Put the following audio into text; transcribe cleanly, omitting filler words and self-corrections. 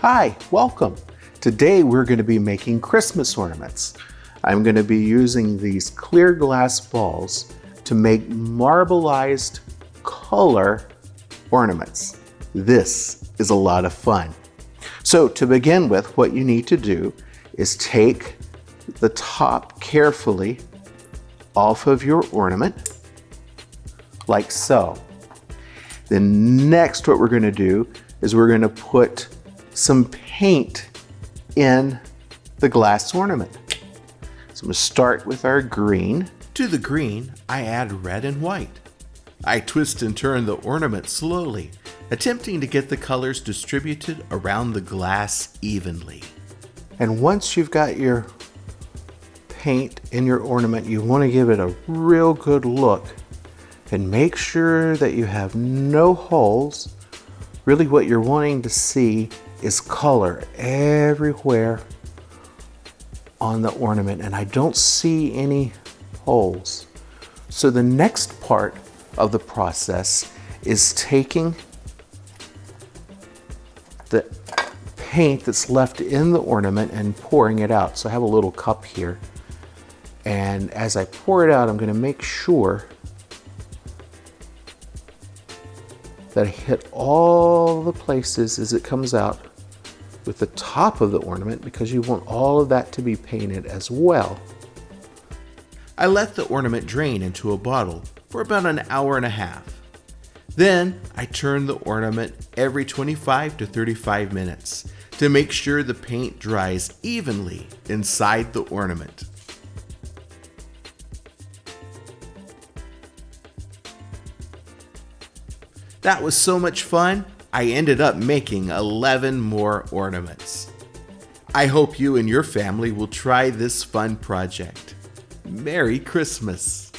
Hi, welcome. Today we're going to be making Christmas ornaments. I'm going to be using these clear glass balls to make marbleized color ornaments. This is a lot of fun. So to begin with, what you need to do is take the top carefully off of your ornament, like so. Then next what we're going to do is we're going to put some paint in the glass ornament. So I'm going to start with our green. To the green, I add red and white. I twist and turn the ornament slowly, attempting to get the colors distributed around the glass evenly. And once you've got your paint in your ornament, you want to give it a real good look and make sure that you have no holes. Really what you're wanting to see is color everywhere on the ornament, and I don't see any holes. So the next part of the process is taking the paint that's left in the ornament and pouring it out. So I have a little cup here, and as I pour it out, I'm going to make sure that I hit all the places as it comes out with the top of the ornament, because you want all of that to be painted as well. I let the ornament drain into a bottle for about an hour and a half. Then I turn the ornament every 25 to 35 minutes to make sure the paint dries evenly inside the ornament. That was so much fun, I ended up making 11 more ornaments. I hope you and your family will try this fun project. Merry Christmas!